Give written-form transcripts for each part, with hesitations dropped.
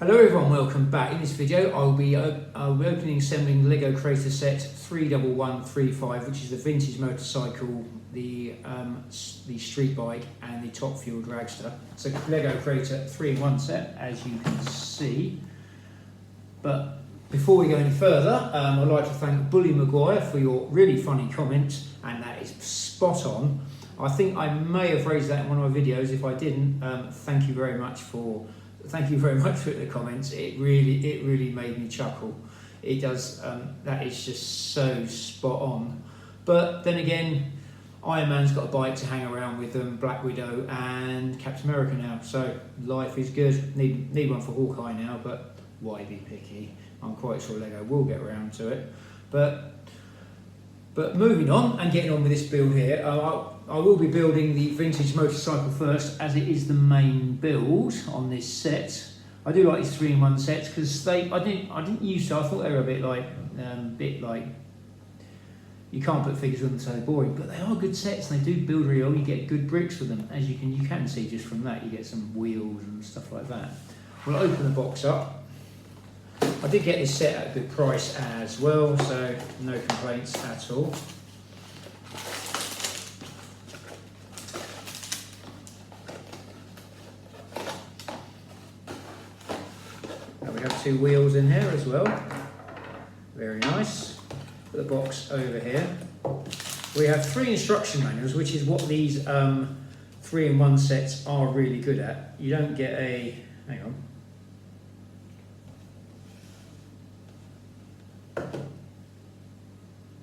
Hello everyone, welcome back. In this video I'll be opening and assembling the LEGO Creator Set 31135, which is the vintage motorcycle, the street bike and the Top Fuel dragster. So LEGO Creator 3-in-1 set, as you can see. But before we go any further, I'd like to thank Bully Maguire for your really funny comment, and that is spot on. I think I may have raised that in one of my videos. If I didn't, thank you very much for the comments. It really made me chuckle. It does. That is just so spot on. But then again, Iron Man's got a bike to hang around with them, Black Widow and Captain America now. So life is good. Need one for Hawkeye now, but why be picky? I'm quite sure LEGO will get around to it. But moving on and getting on with this build here, I will be building the vintage motorcycle first, as it is the main build on this set. I do like these 3-in-1 sets because I didn't used to. I thought they were a bit like you can't put figures on them, so they're boring. But they are good sets and they do build real. You get good bricks with them, as you can see just from that. You get some wheels and stuff like that. We'll open the box up. I did get this set at a good price as well, so no complaints at all. Now we have 2 wheels in here as well. Very nice. Put the box over here. We have 3 instruction manuals, which is what these 3-in-1 sets are really good at. You don't get a... hang on.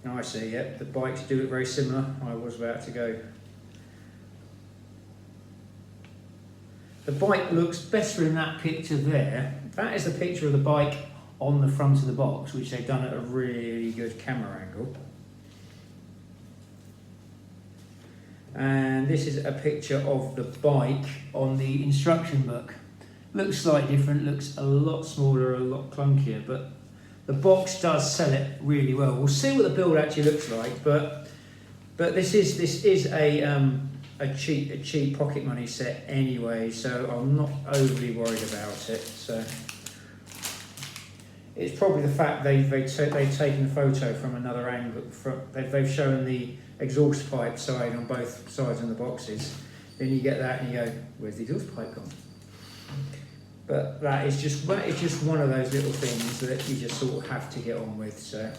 Oh, I see, yep, the bikes do look very similar. I was about to go. The bike looks better in that picture there. That is the picture of the bike on the front of the box, which they've done at a really good camera angle. And this is a picture of the bike on the instruction book. Looks slightly different, looks a lot smaller, a lot clunkier, but the box does sell it really well. We'll see what the build actually looks like, but this is a cheap pocket money set anyway, so I'm not overly worried about it. So it's probably the fact they've taken a photo from another angle. They've shown the exhaust pipe side on both sides of the boxes. Then you get that and you go, where's the exhaust pipe gone? But that is just one of those little things that you just sort of have to get on with. So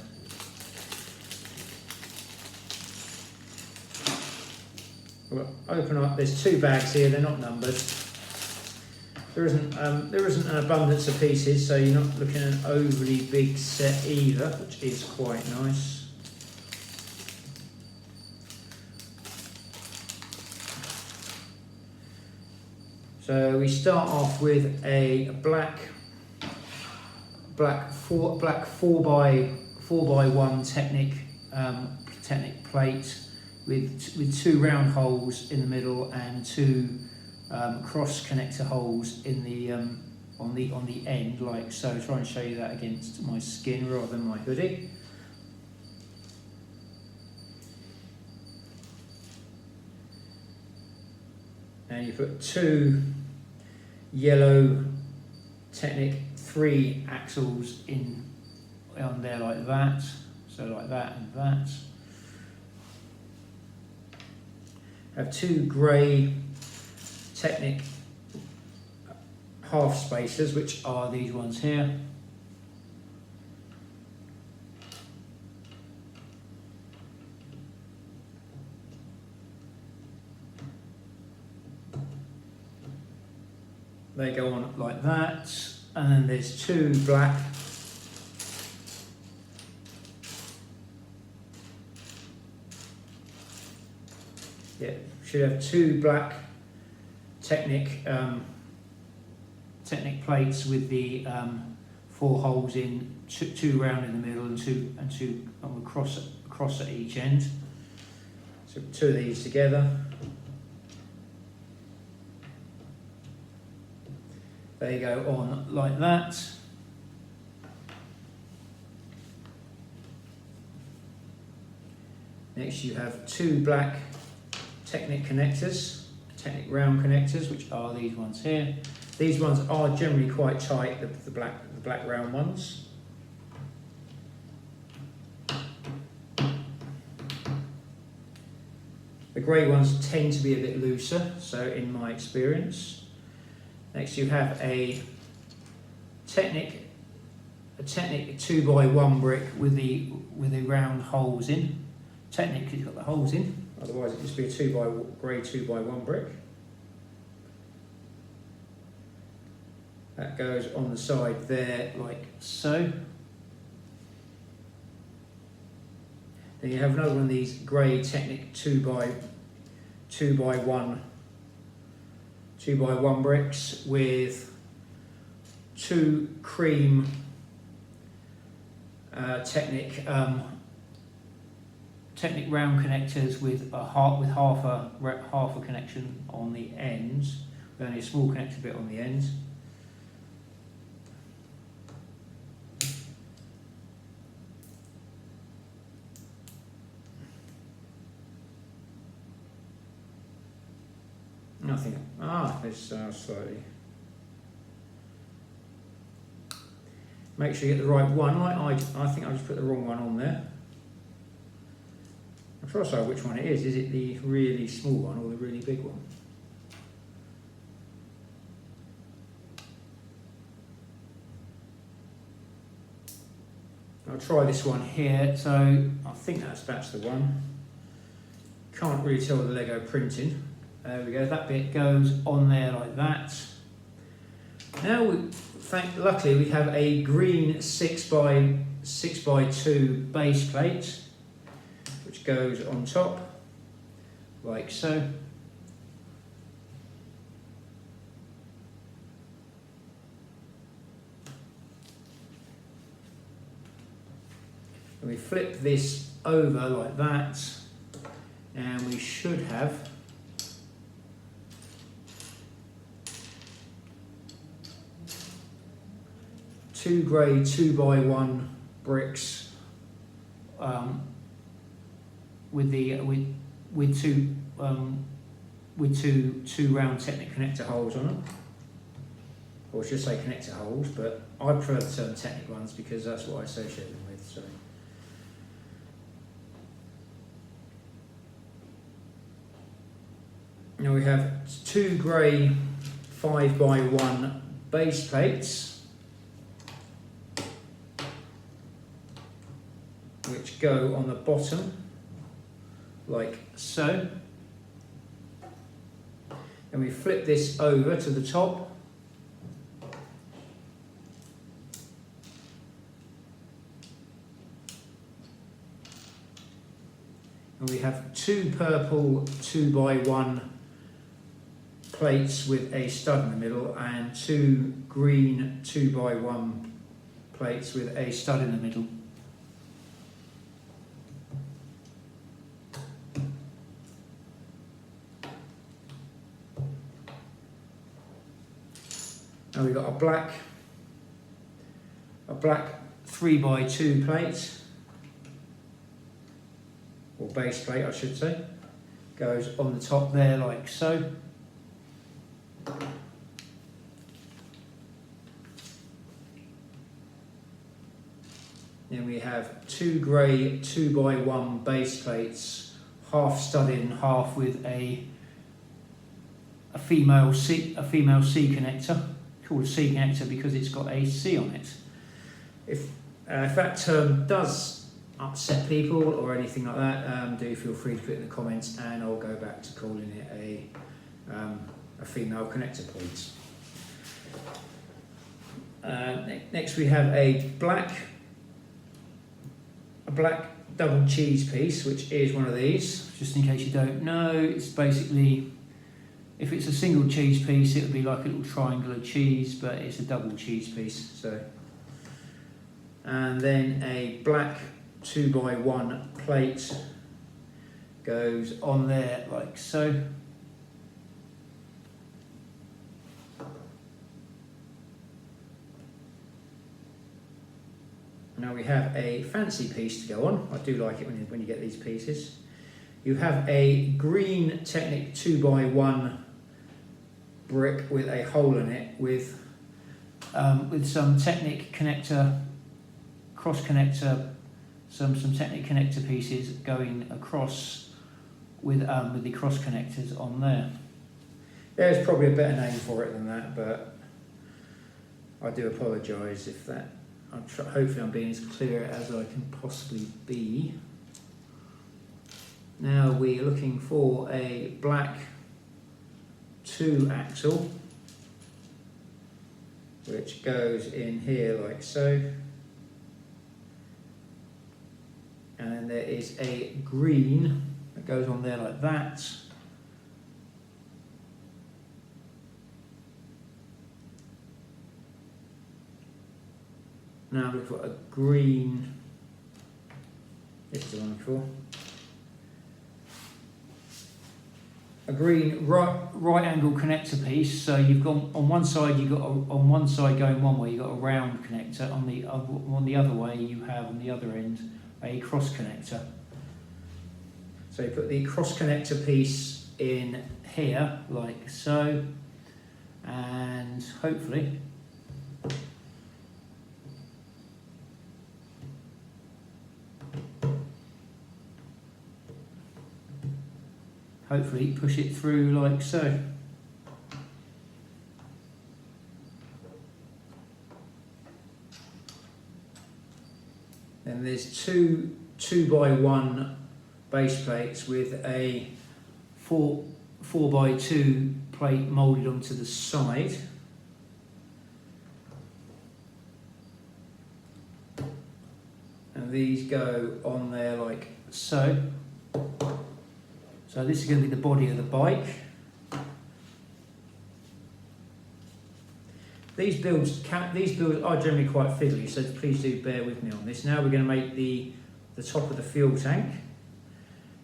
we'll open up. There's 2 bags here. They're not numbered. There isn't an abundance of pieces, so you're not looking at an overly big set either, which is quite nice. So we start off with a black 4x1 Technic plate with 2 round holes in the middle and 2 cross connector holes in the on the end, like so. Try and show you that against my skin rather than my hoodie. And you put 2 yellow Technic 3 axles on there like that. So like that and that. Have 2 grey Technic half spacers, which are these ones here. They go on like that, and then there's 2 black should have 2 black Technic plates with the 4 holes in, 2 round in the middle and two across at each end. So 2 of these together. They go on like that. Next you have 2 black Technic connectors, Technic round connectors, which are these ones here. These ones are generally quite tight, the black round ones. The grey ones tend to be a bit looser, so in my experience. Next you have a Technic 2x1 brick with the round holes in. Technic has got the holes in, otherwise it'd just be a grey 2x1 brick. That goes on the side there like so. Then you have another one of these grey Technic 2x1 bricks with two cream Technic round connectors with half a connection on the ends, with only a small connector bit on the ends. Nothing. This slightly. Make sure you get the right one. I think I just put the wrong one on there. I'm trying to decide which one it is. Is it the really small one or the really big one? I'll try this one here. So I think that's the one. Can't really tell the Lego printing. There we go, that bit goes on there like that. Now, luckily we have a green 6x2 base plate, which goes on top, like so. And we flip this over like that, and we should have two grey 2x1 bricks with two round Technic connector holes on them, or I should say connector holes, but I prefer the term Technic ones because that's what I associate them with. So now we have two grey 5x1 base plates, which go on the bottom like so. And we flip this over to the top. And we have two purple 2x1 plates with a stud in the middle and two green 2x1 plates with a stud in the middle. Now we've got a black 3x2 plate, or base plate I should say, goes on the top there like so. Then we have two grey 2x1 base plates, half stud in, half with a female C connector. Called a C connector because it's got a C on it. If that term does upset people or anything like that, do feel free to put it in the comments, and I'll go back to calling it a female connector point. Next we have a black double cheese piece, which is one of these. Just in case you don't know, it's basically, if it's a single cheese piece, it would be like a little triangular cheese, but it's a double cheese piece. So, and then a black 2x1 plate goes on there like so. Now we have a fancy piece to go on. I do like it when you get these pieces. You have a green Technic 2x1 brick with a hole in it with some Technic connector, cross connector, some Technic connector pieces going across with the cross connectors on there. There's probably a better name for it than that, but I do apologise if that. Hopefully I'm being as clear as I can possibly be. Now we're looking for a black 2-axle, which goes in here like so. And then there is a green that goes on there like that. Now we've got a green, this is the one before, a green right angle connector piece. So you've got on one side, you've got on one side going one way, you've got a round connector. On the other way, you have on the other end a cross connector. So you put the cross connector piece in here like so, and hopefully push it through like so. Then there's two 2x1 base plates with a 4x2 plate moulded onto the side. And these go on there like so. So this is going to be the body of the bike. These builds are generally quite fiddly, so please do bear with me on this. Now we're going to make the top of the fuel tank.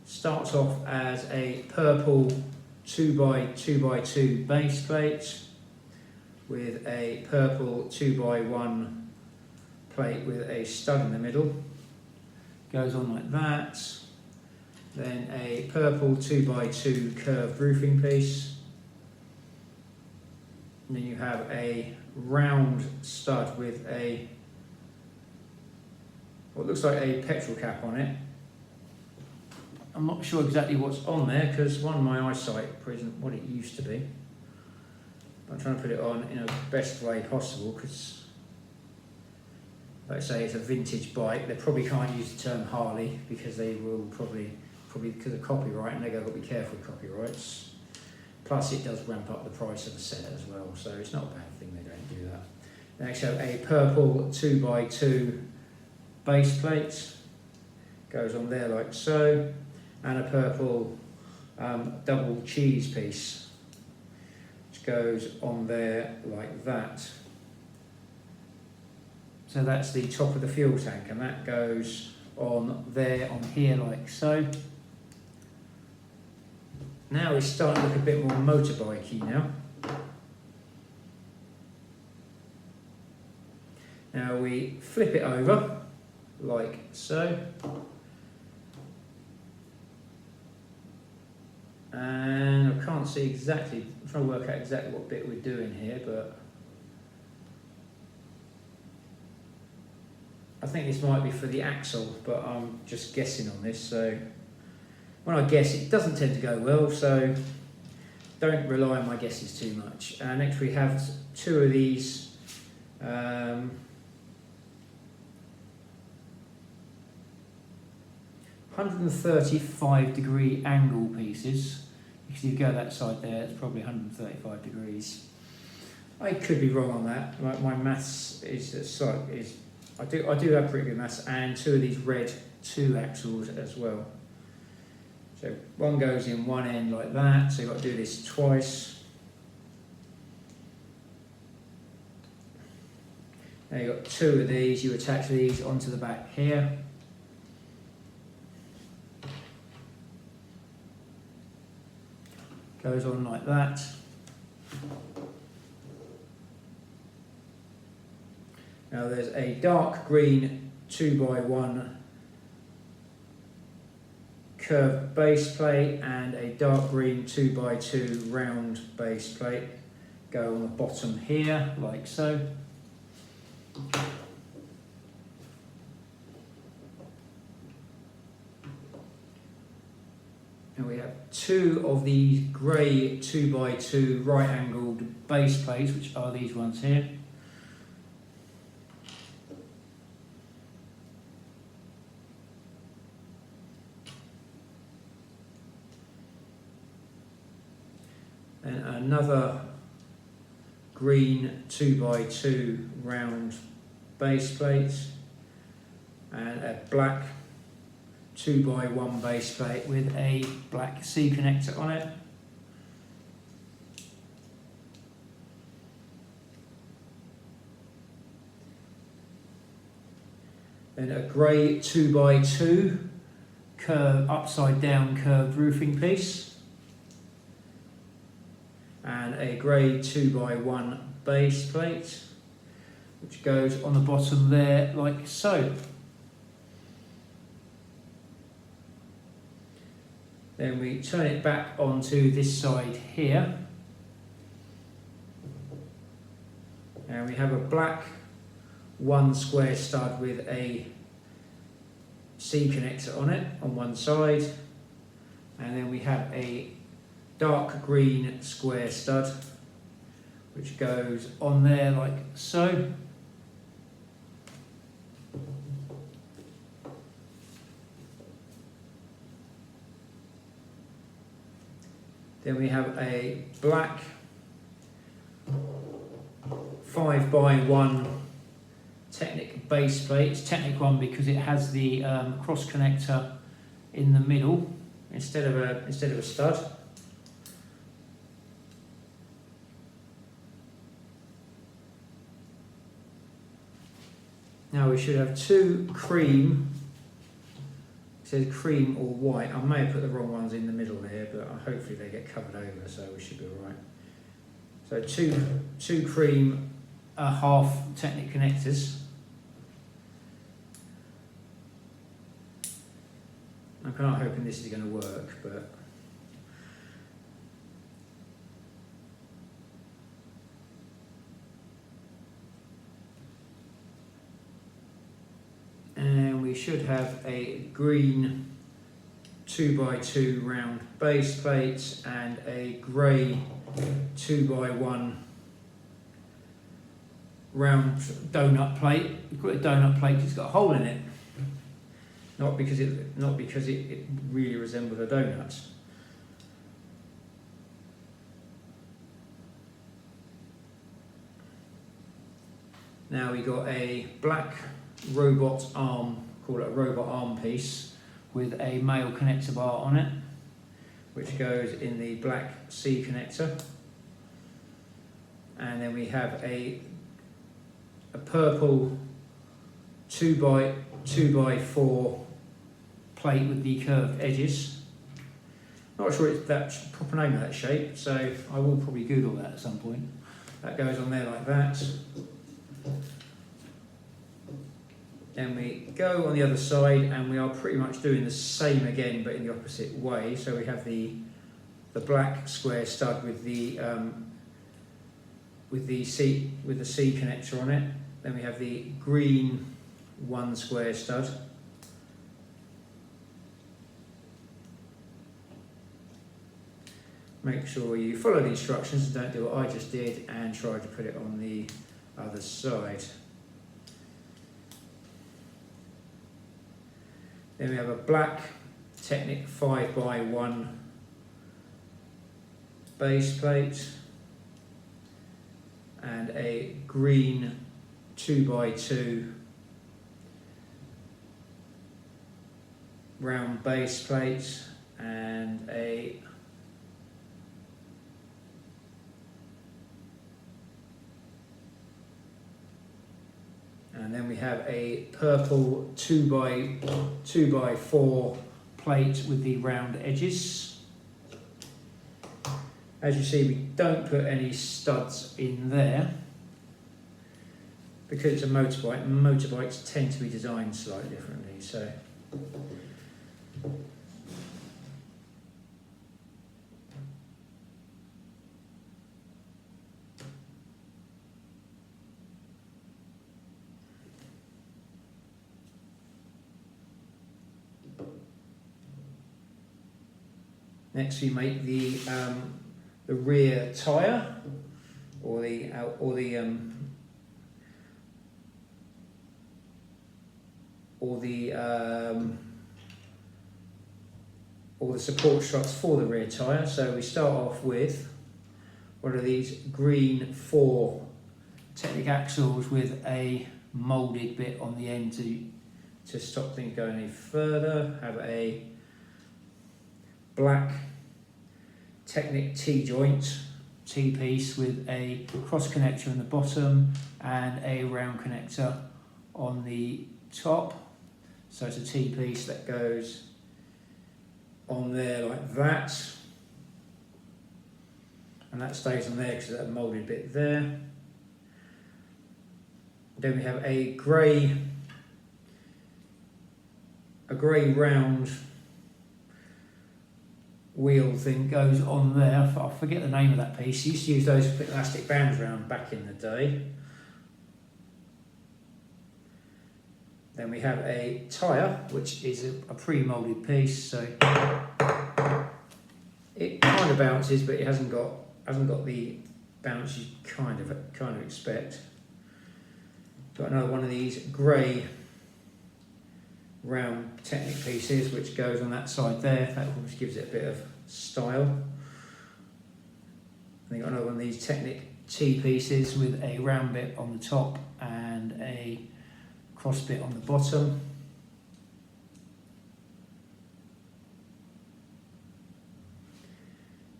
Starts off as a purple 2x2x2 base plate with a purple 2x1 plate with a stud in the middle. Goes on like that. Then a purple 2x2 curved roofing piece. And then you have a round stud with what looks like a petrol cap on it. I'm not sure exactly what's on there because one, my eyesight isn't what it used to be. I'm trying to put it on in a best way possible because, like I say, it's a vintage bike. They probably can't use the term Harley because they will probably because of copyright, and they've got to be careful with copyrights. Plus it does ramp up the price of the set as well, so it's not a bad thing they don't do that. Next, so a purple 2x2 base plate goes on there like so, and a purple double cheese piece which goes on there like that. So that's the top of the fuel tank, and that goes on there, on here like so. Now it's starting to look a bit more motorbikey now. Now we flip it over like so. And I can't see exactly, I'm trying to work out exactly what bit we're doing here, but I think this might be for the axle, but I'm just guessing on this, so when I guess it doesn't tend to go well, so don't rely on my guesses too much. Next we have two of these 135-degree angle pieces. If you go that side there, it's probably 135 degrees. I could be wrong on that. My maths is I do have pretty good maths, and two of these red 2 axles as well. So one goes in one end like that, so you've got to do this twice. Now you've got two of these, you attach these onto the back here. Goes on like that. Now there's a dark green 2x1 curved base plate and a dark green 2x2 round base plate. go on the bottom here, like so. And we have two of these grey 2x2 right angled base plates, which are these ones here. And another green 2x2 round base plate, and a black 2x1 base plate with a black C connector on it. Then a grey 2x2 upside down curved roofing piece, and a grey 2x1 base plate which goes on the bottom there like so. Then we turn it back onto this side here, and we have a black 1 square stud with a C connector on it on one side, and then we have a dark green square stud which goes on there like so. Then we have a black 5x1 Technic base plate. It's Technic one because it has the cross connector in the middle instead of a stud. Now we should have two cream. It says cream or white. I may have put the wrong ones in the middle here, but hopefully they get covered over, so we should be all right. So two cream, half Technic connectors. I'm kind of hoping this is going to work, but and we should have a green 2x2 round base plate and a grey 2x1 round donut plate. We've got a donut plate, it's got a hole in it. Not because it really resembles a donut. Now we got a black robot arm, call it a robot arm piece, with a male connector bar on it, which goes in the black C connector. And then we have a purple 2x4 plate with the curved edges. Not sure it's that proper name of that shape, so I will probably Google that at some point. That goes on there like that. Then we go on the other side, and we are pretty much doing the same again, but in the opposite way. So we have the black square stud with the C connector on it. Then we have the green 1 square stud. Make sure you follow the instructions and don't do what I just did and try to put it on the other side. Then we have a black Technic 5x1 base plate and a green 2x2 round base plate and then we have a purple 2x4 plate with the round edges. As you see, we don't put any studs in there because it's a motorbike, and motorbikes tend to be designed slightly differently. So Next we make the rear tyre, or the support struts for the rear tyre. So we start off with one of these green 4 Technic axles with a moulded bit on the end to stop things going any further. Have a black Technic T-joint T-piece with a cross connector in the bottom and a round connector on the top. So it's a T-piece that goes on there like that, and that stays on there because of that moulded bit there. Then we have a grey round wheel thing goes on there. I forget the name of that piece. You used to use those to put elastic bands around back in the day. Then we have a tyre, which is a pre-moulded piece, so it kind of bounces, but it hasn't got the bounce you kind of expect. Got another one of these grey round Technic pieces, which goes on that side there. That just gives it a bit of style. Then got another one of these Technic T pieces with a round bit on the top and a cross bit on the bottom.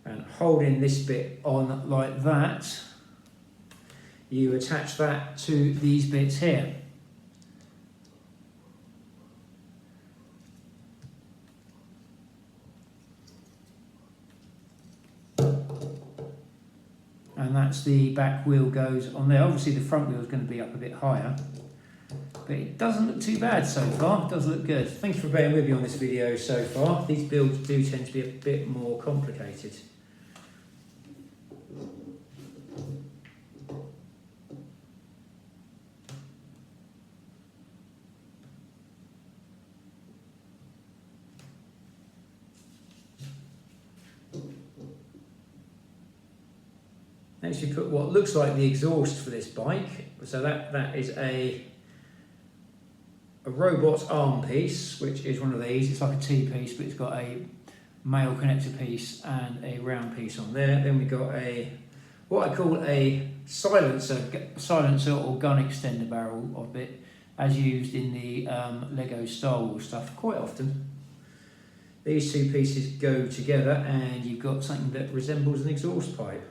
And holding this bit on like that, you attach that to these bits here. And that's the back wheel goes on there. Obviously the front wheel is going to be up a bit higher, but it doesn't look too bad so far. It does look good. Thank you for bearing with me on this video so far. These builds do tend to be a bit more complicated. Next we put what looks like the exhaust for this bike. So that is a robot arm piece, which is one of these. It's like a T-piece, but it's got a male connector piece and a round piece on there. Then we got what I call a silencer or gun extender barrel of it, as used in the Lego Star Wars stuff quite often. These two pieces go together and you've got something that resembles an exhaust pipe.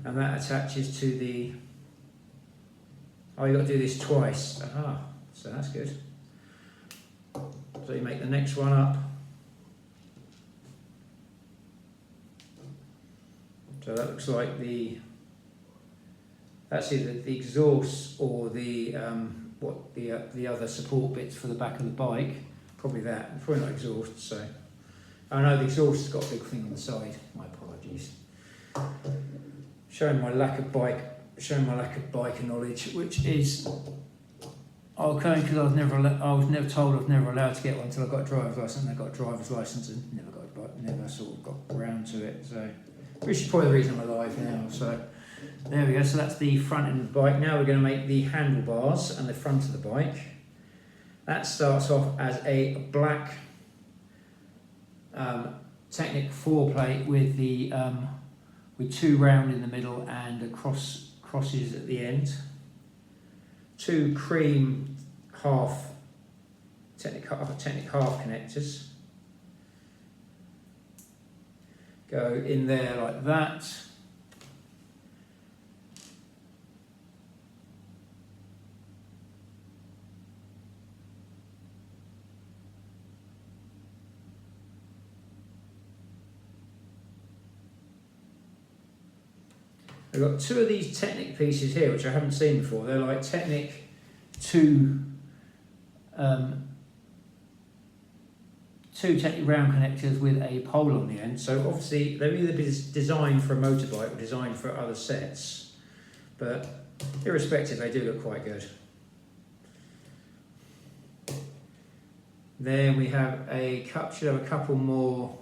And that attaches to the... Oh, you've got to do this twice. Aha, so that's good. So you make the next one up. So that looks like that's either the exhaust or the the other support bits for the back of the bike. Probably that. Probably not exhaust. So I know the exhaust has got a big thing on the side. My apologies. Showing my lack of biker knowledge, which is okay because I was never told I was never allowed to get one until I got a driver's license. I got a driver's license and never sort of got around to it. So, which is probably the reason I'm alive now. So, there we go. So that's the front end of the bike. Now we're going to make the handlebars and the front of the bike. That starts off as a black Technic 4 plate with the with 2 round in the middle and a crosses at the end. 2 cream Technic half connectors go in there like that. I've got 2 of these Technic pieces here, which I haven't seen before. They're like Technic 2 Technic round connectors with a pole on the end. So obviously they're either designed for a motorbike or designed for other sets, but irrespective, they do look quite good. Then we have should have a couple more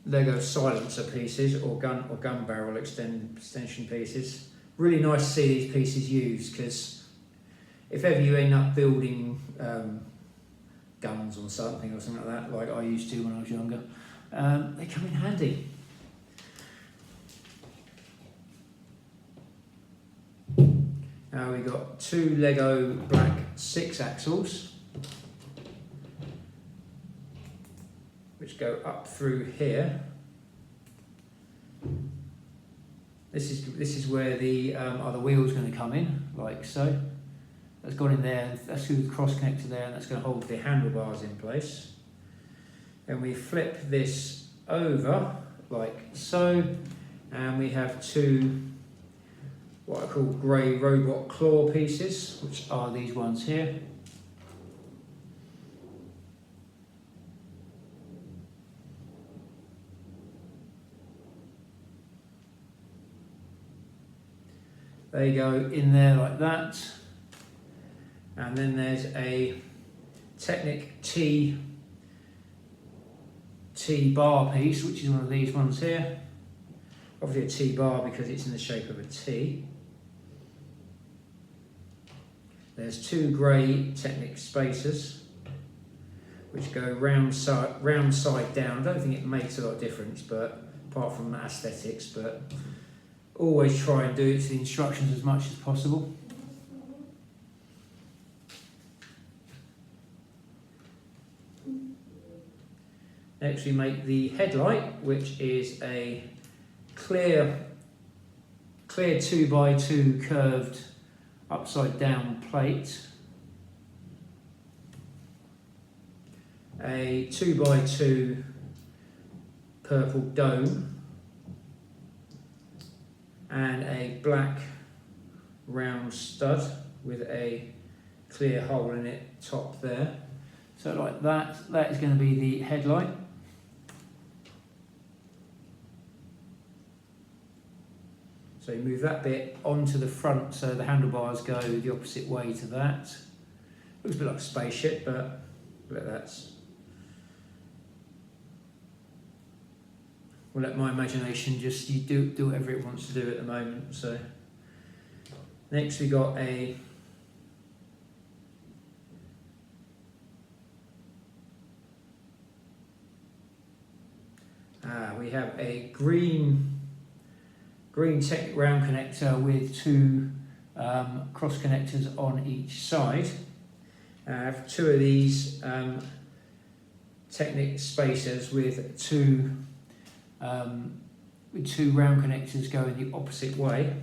Lego silencer pieces or gun barrel extension pieces. Really nice to see these pieces used, because if ever you end up building guns or something like that, like I used to when I was younger, they come in handy. Now we've got 2 Lego black 6 axles, which go up through here. This is where the other wheel's going to come in, like so. That's gone in there, that's through the cross connector there, and that's going to hold the handlebars in place. And we flip this over, like so, and we have 2 what I call grey robot claw pieces, which are these ones here. They go in there like that. And then there's a Technic T bar piece, which is one of these ones here. Obviously a T bar because it's in the shape of a T. There's 2 grey Technic spacers, which go round side down. I don't think it makes a lot of difference, but apart from aesthetics, but always try and do it to the instructions as much as possible. Next we make the headlight, which is a clear 2x2 curved upside down plate, a 2x2 purple dome, and a black round stud with a clear hole in it top there. So like that is going to be the headlight. So you move that bit onto the front so the handlebars go the opposite way to that. Looks a bit like a spaceship, but that's... We'll let my imagination just do whatever it wants to do at the moment. So next we got we have a green Technic round connector with 2 cross connectors on each side. I have 2 of these Technic spacers with 2 round connectors going the opposite way.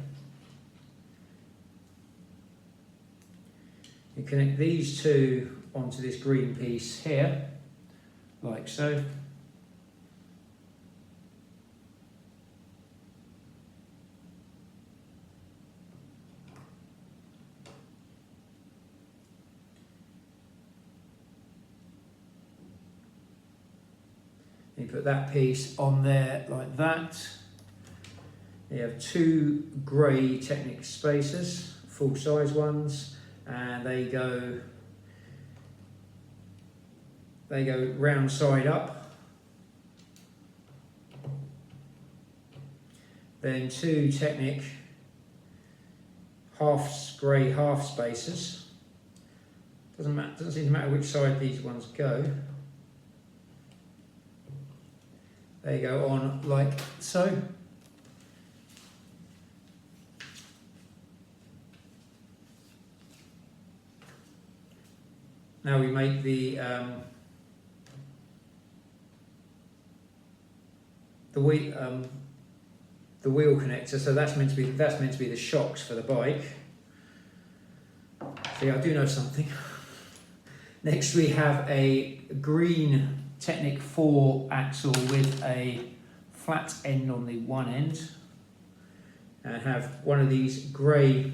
You connect these 2 onto this green piece here, like so. You put that piece on there like that. You have 2 grey Technic spacers, full size ones, and they go round side up. Then 2 Technic grey half spacers. Doesn't seem to matter which side these ones go. They go on like so. Now we make the wheel connector. So that's meant to be the shocks for the bike. See, I do know something. Next we have a green Technic 4 axle with a flat end on the one end, and have one of these grey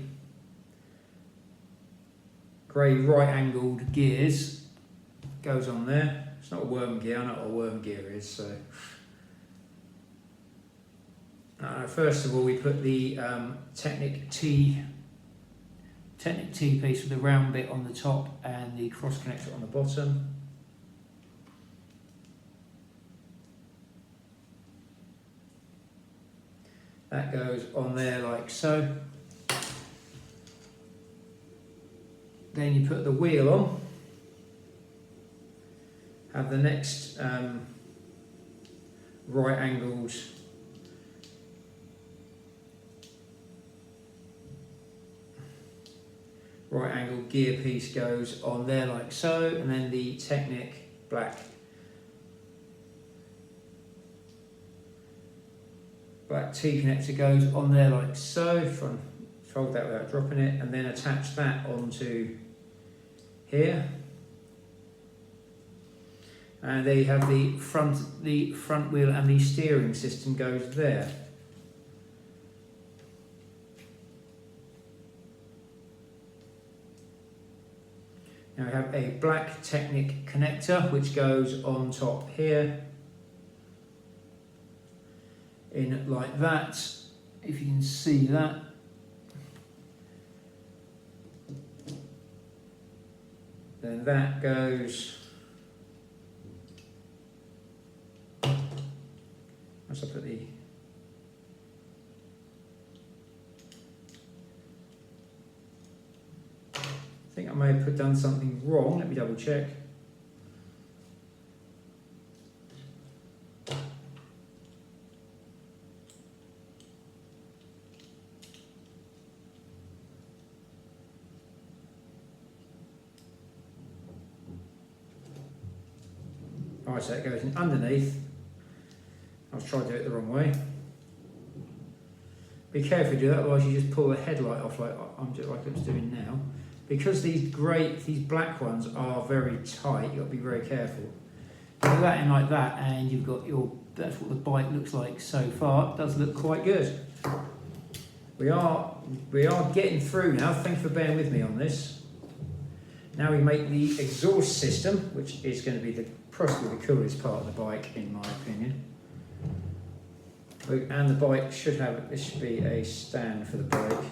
right angled gears goes on there. It's not a worm gear, I know what a worm gear is. So first of all we put the Technic T piece with the round bit on the top and the cross connector on the bottom. That goes on there like so. Then you put the wheel on. Have the next right angled gear piece goes on there like so, and then the Technic black T connector goes on there like so. Try and fold that without dropping it, and then attach that onto here. And there you have the front wheel, and the steering system goes there. Now we have a black Technic connector which goes on top here, in like that, if you can see that. Then that goes, once I put the, I think I may have done something wrong, let me double check. Alright, so it goes in underneath. I was trying to do it the wrong way. Be careful to do that, otherwise you just pull the headlight off like I'm doing now. Because these black ones are very tight, you've got to be very careful. Put that in like that, and you've got that's what the bike looks like so far. It does look quite good. We are getting through now. Thanks for bearing with me on this. Now we make the exhaust system, which is going to be possibly the coolest part of the bike, in my opinion. And the bike should be a stand for the bike.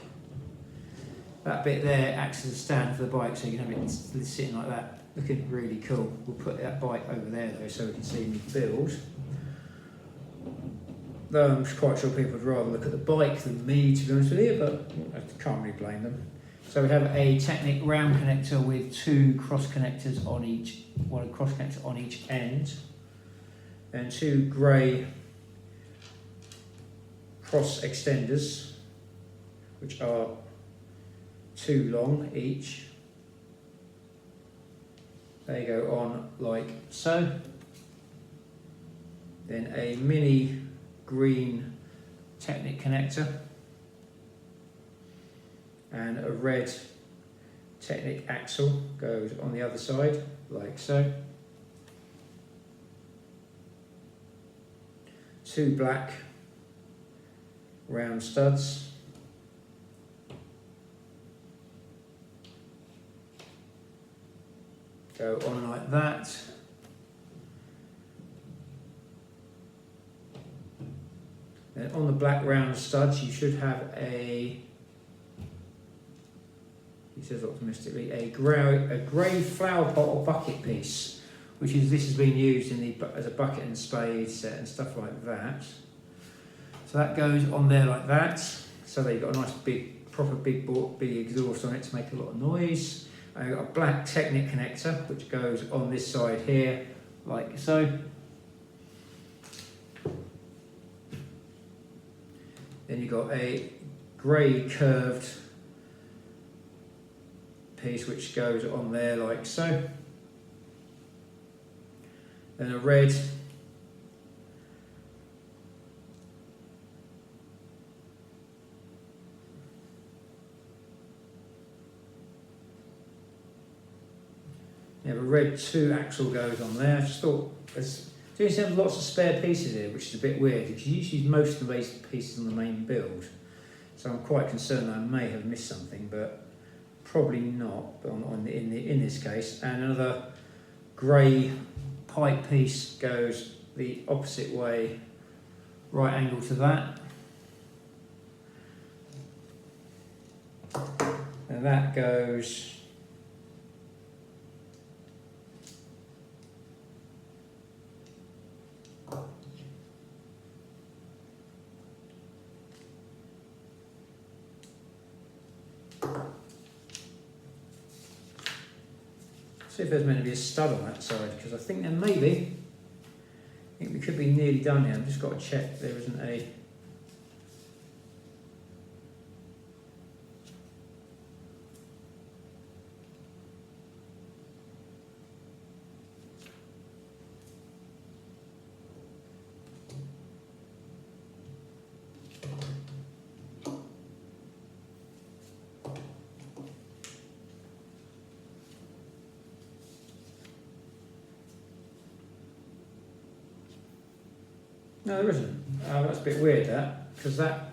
That bit there acts as a stand for the bike, so you can have it sitting like that, looking really cool. We'll put that bike over there though, so we can see me build. Though I'm quite sure people would rather look at the bike than me, to be honest with you, but I can't really blame them. So we have a Technic round connector with two cross connectors on each, one cross connector on each end, and two grey cross extenders, which are 2 long each. They go on like so. Then a mini green Technic connector and a red Technic axle goes on the other side like so. 2 black round studs. Go on like that. Then on the black round studs you should have he says optimistically, a grey flower pot or bucket piece, which is, this has been used as a bucket and spade set and stuff like that. So that goes on there like that. So there you've got a nice proper big exhaust on it to make a lot of noise. And you've got a black Technic connector which goes on this side here like so. Then you've got a grey curved piece which goes on there like so. Then a red a red 2 axle goes on there. I just thought there's lots of spare pieces here, which is a bit weird because you usually use most of the pieces on the main build. So I'm quite concerned that I may have missed something, but probably not. But in this case, and another grey pipe piece goes the opposite way, right angle to that, and that goes See if there's meant to be a stud on that side, because I think there may be. I think we could be nearly done here. I've just got to check there isn't a... No, there isn't. That's a bit weird, that, because that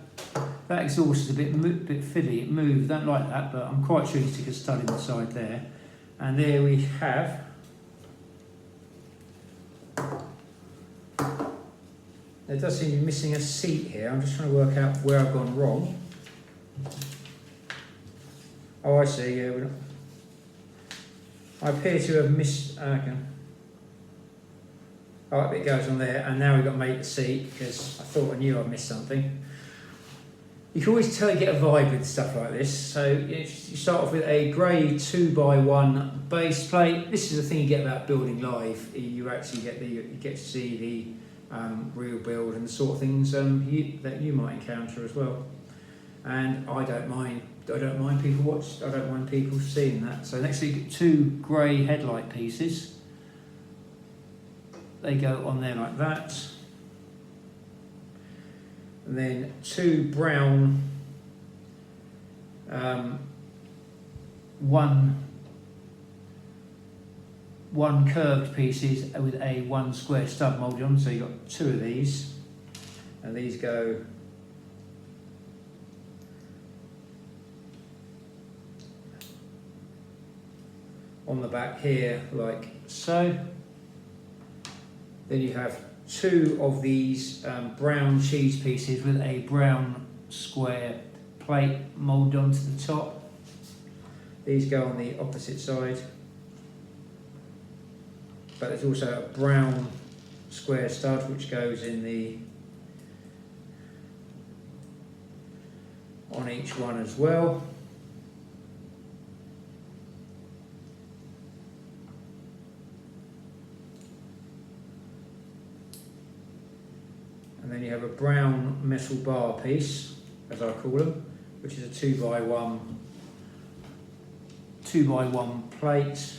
exhaust is a bit fiddly. It moves. Don't like that, but I'm quite sure you stick a stud in the side there. And there we have. There does seem to be missing a seat here. I'm just trying to work out where I've gone wrong. Oh, I see. Yeah, I appear to have missed. Okay. Oh, that bit goes on there, and now we've got to make the seat, because I thought I knew I'd missed something. You can always tell you get a vibe with stuff like this. So you start off with a grey 2x1 base plate. This is the thing you get about building live. You actually get to see the real build and the sort of things that you might encounter as well. And I don't mind people seeing that. So next you get 2 grey headlight pieces. They go on there like that. And then 2 brown, one curved pieces with a 1 square stud mould on. So you've got 2 of these, and these go on the back here like so. Then you have 2 of these brown cheese pieces with a brown square plate moulded onto the top. These go on the opposite side. But there's also a brown square stud which goes in on each one as well. And then you have a brown metal bar piece, as I call them, which is a 2x1 plate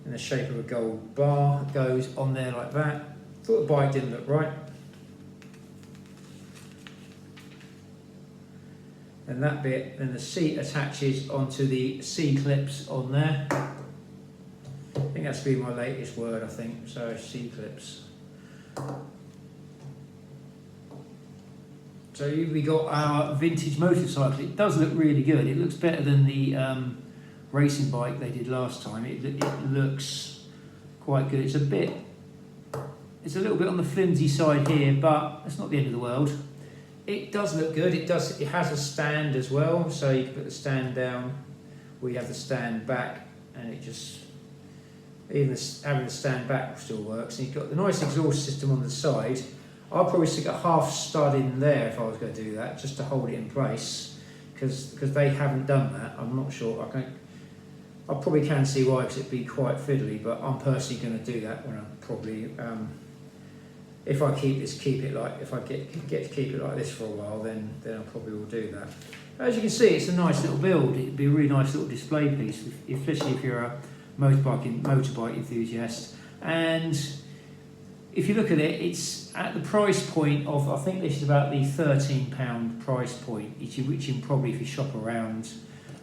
in the shape of a gold bar. It goes on there like that. Thought the bike didn't look right. And that bit, then the seat attaches onto the C-clips on there. I think that's been my latest word, I think. So C-clips. So we got our vintage motorcycle. It does look really good. It looks better than the racing bike they did last time. It looks quite good. It's a little bit on the flimsy side here, but it's not the end of the world. It does look good. It has a stand as well, so you can put the stand down. We have the stand back, and it just even having the stand back still works. And you've got the nice exhaust system on the side. I'll probably stick a half stud in there if I was going to do that, just to hold it in place, because they haven't done that. I'm not sure. I probably can see why, because it'd be quite fiddly, but I'm personally going to do that when I probably, if I keep it like, if I get to keep it like this for a while, then I probably will do that. As you can see, it's a nice little build. It'd be a really nice little display piece, especially if you're a motorbike enthusiast. And if you look at it, it's at the price point of, I think this is about the £13 price point, which you can probably, if you shop around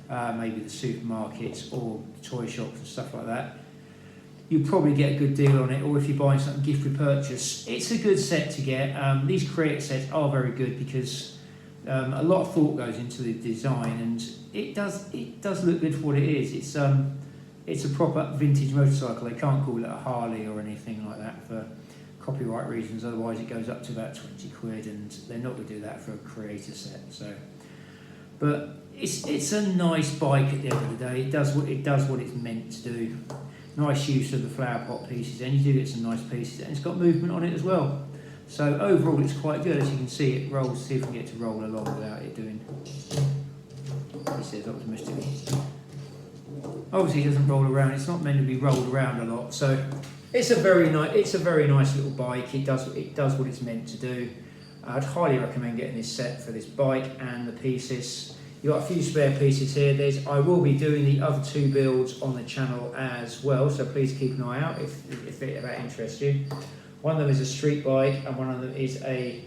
maybe the supermarkets or toy shops and stuff like that, you'll probably get a good deal on it. Or if you're buying something gift repurchase, it's a good set to get. These creator sets are very good because a lot of thought goes into the design, and it does look good for what it is. It's a proper vintage motorcycle. They can't call it a Harley or anything like that for copyright reasons, otherwise it goes up to about 20 quid, and they're not going to do that for a creator set. So, but it's a nice bike at the end of the day. It does what it's meant to do. Nice use of the flower pot pieces, and you do get some nice pieces, and it's got movement on it as well. So overall it's quite good. As you can see, it rolls. See if we can get to roll along without it doing, he says optimistically. Obviously, it doesn't roll around. It's not meant to be rolled around a lot, so it's a very nice little bike. It does what it's meant to do. I'd highly recommend getting this set for this bike and the pieces. You've got a few spare pieces here. I will be doing the other 2 builds on the channel as well, so please keep an eye out if that interests you. One of them is a street bike, and one of them is a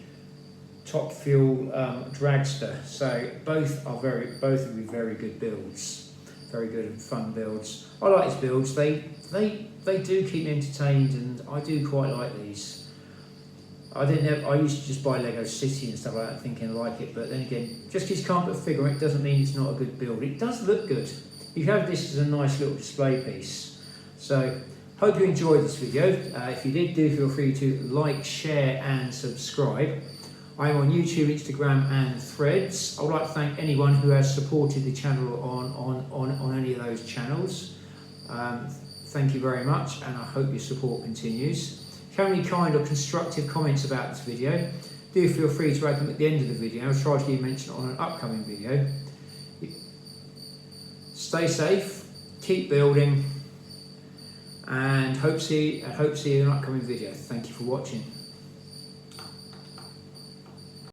Top Fuel dragster. So both will be very good builds, very good and fun builds. I like these builds. They do keep me entertained, and I do quite like these. I used to just buy Lego City and stuff like that thinking I like it, but then again, just because you can't put a figure on it doesn't mean it's not a good build. It does look good. You have this as a nice little display piece. So, hope you enjoyed this video. If you did, do feel free to like, share and subscribe. I am on YouTube, Instagram and Threads. I would like to thank anyone who has supported the channel on any of those channels. Thank you very much, and I hope your support continues. If you have any kind or constructive comments about this video, do feel free to add them at the end of the video. I'll try to give you mention on an upcoming video. Stay safe, keep building, and hope to see you in an upcoming video. Thank you for watching.